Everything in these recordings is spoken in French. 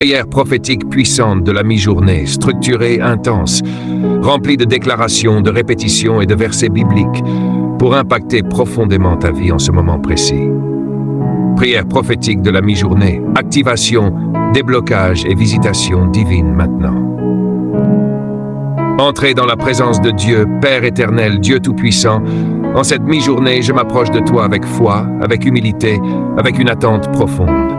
Prière prophétique puissante de la mi-journée, structurée, intense, remplie de déclarations, de répétitions et de versets bibliques pour impacter profondément ta vie en ce moment précis. Prière prophétique de la mi-journée, activation, déblocage et visitation divine maintenant. Entrez dans la présence de Dieu, Père éternel, Dieu tout-puissant. En cette mi-journée, je m'approche de toi avec foi, avec humilité, avec une attente profonde.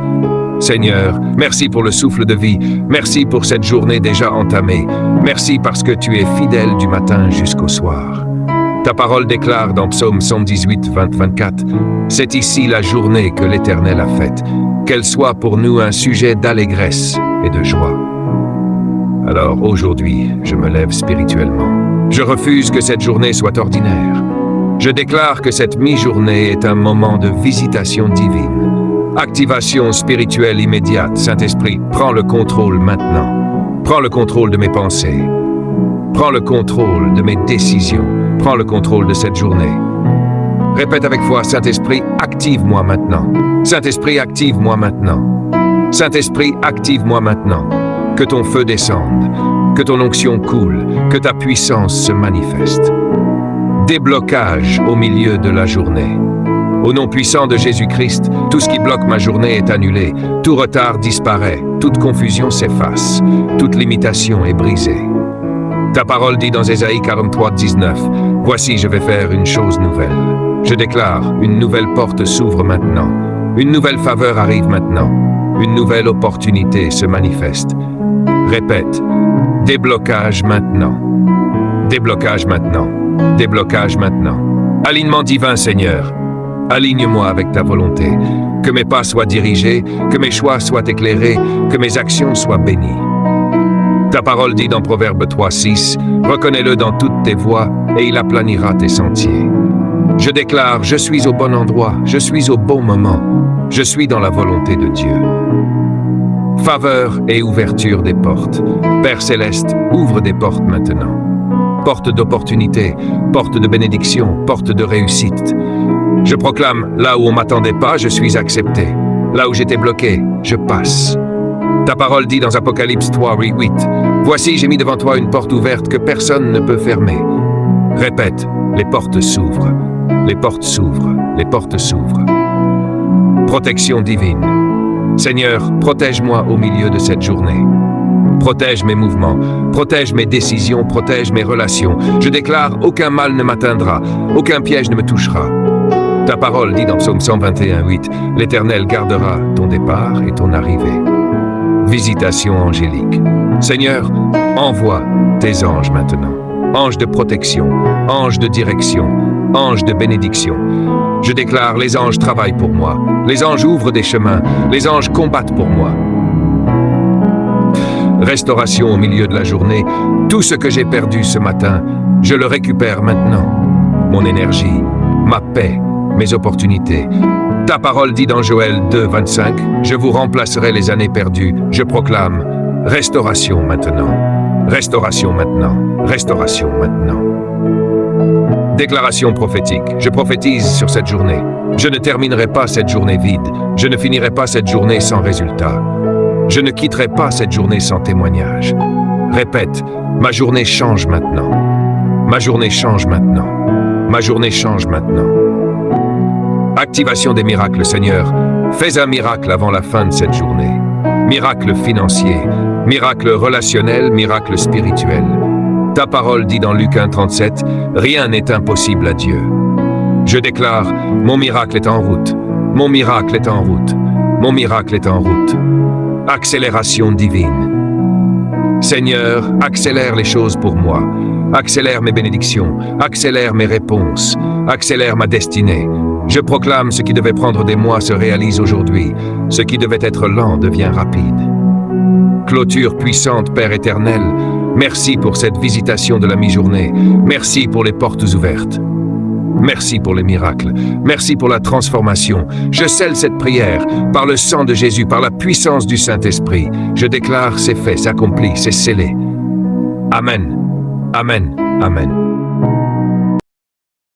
Seigneur, merci pour le souffle de vie, merci pour cette journée déjà entamée, merci parce que tu es fidèle du matin jusqu'au soir. Ta parole déclare dans Psaume 118, 20-24, « C'est ici la journée que l'Éternel a faite, qu'elle soit pour nous un sujet d'allégresse et de joie. » Alors aujourd'hui, je me lève spirituellement. Je refuse que cette journée soit ordinaire. Je déclare que cette mi-journée est un moment de visitation divine. Activation spirituelle immédiate. Saint-Esprit, prends le contrôle maintenant. Prends le contrôle de mes pensées. Prends le contrôle de mes décisions. Prends le contrôle de cette journée. Répète avec foi, Saint-Esprit, active-moi maintenant. Saint-Esprit, active-moi maintenant. Saint-Esprit, active-moi maintenant. Que ton feu descende, que ton onction coule, que ta puissance se manifeste. Déblocage au milieu de la journée. Au nom puissant de Jésus-Christ, tout ce qui bloque ma journée est annulé, tout retard disparaît, toute confusion s'efface, toute limitation est brisée. Ta parole dit dans Ésaïe 43, 19, « Voici, je vais faire une chose nouvelle. Je déclare, une nouvelle porte s'ouvre maintenant. Une nouvelle faveur arrive maintenant. Une nouvelle opportunité se manifeste. » Répète, déblocage maintenant. Déblocage maintenant. Déblocage maintenant. Alignement divin, Seigneur. Aligne-moi avec ta volonté. Que mes pas soient dirigés, que mes choix soient éclairés, que mes actions soient bénies. Ta parole dit dans Proverbe 3, 6, « Reconnais-le dans toutes tes voies, et il aplanira tes sentiers. » Je déclare, je suis au bon endroit, je suis au bon moment, je suis dans la volonté de Dieu. Faveur et ouverture des portes. Père Céleste, ouvre des portes maintenant. Porte d'opportunité, porte de bénédiction, porte de réussite. Je proclame, là où on m'attendait pas, je suis accepté. Là où j'étais bloqué, je passe. Ta parole dit dans Apocalypse 3, 8, « Voici, j'ai mis devant toi une porte ouverte que personne ne peut fermer. » Répète, les portes s'ouvrent, les portes s'ouvrent, les portes s'ouvrent. Protection divine. Seigneur, protège-moi au milieu de cette journée. Protège mes mouvements, protège mes décisions, protège mes relations. Je déclare, aucun mal ne m'atteindra, aucun piège ne me touchera. Ta parole dit dans Psaume 121, 8, « L'Éternel gardera ton départ et ton arrivée. » Visitation angélique. Seigneur, envoie tes anges maintenant. Anges de protection, anges de direction, anges de bénédiction. Je déclare, les anges travaillent pour moi. Les anges ouvrent des chemins. Les anges combattent pour moi. Restauration au milieu de la journée. Tout ce que j'ai perdu ce matin, je le récupère maintenant. Mon énergie, ma paix, mes opportunités. Ta parole dit dans Joël 2, 25, « Je vous remplacerai les années perdues. » Je proclame, restauration maintenant. Restauration maintenant. Restauration maintenant. Déclaration prophétique. Je prophétise sur cette journée. Je ne terminerai pas cette journée vide. Je ne finirai pas cette journée sans résultat. Je ne quitterai pas cette journée sans témoignage. Répète, ma journée change maintenant. Ma journée change maintenant. Ma journée change maintenant. Activation des miracles, Seigneur. Fais un miracle avant la fin de cette journée. Miracle financier, miracle relationnel, miracle spirituel. Ta parole dit dans Luc 1, 37, « Rien n'est impossible à Dieu. » Je déclare, mon miracle est en route. Mon miracle est en route. Mon miracle est en route. Accélération divine. Seigneur, accélère les choses pour moi. Accélère mes bénédictions. Accélère mes réponses. Accélère ma destinée. Je proclame, ce qui devait prendre des mois se réalise aujourd'hui. Ce qui devait être lent devient rapide. Clôture puissante, Père éternel. Merci pour cette visitation de la mi-journée. Merci pour les portes ouvertes. Merci pour les miracles. Merci pour la transformation. Je scelle cette prière par le sang de Jésus, par la puissance du Saint-Esprit. Je déclare, c'est fait, c'est accompli, c'est scellé. Amen. Amen. Amen.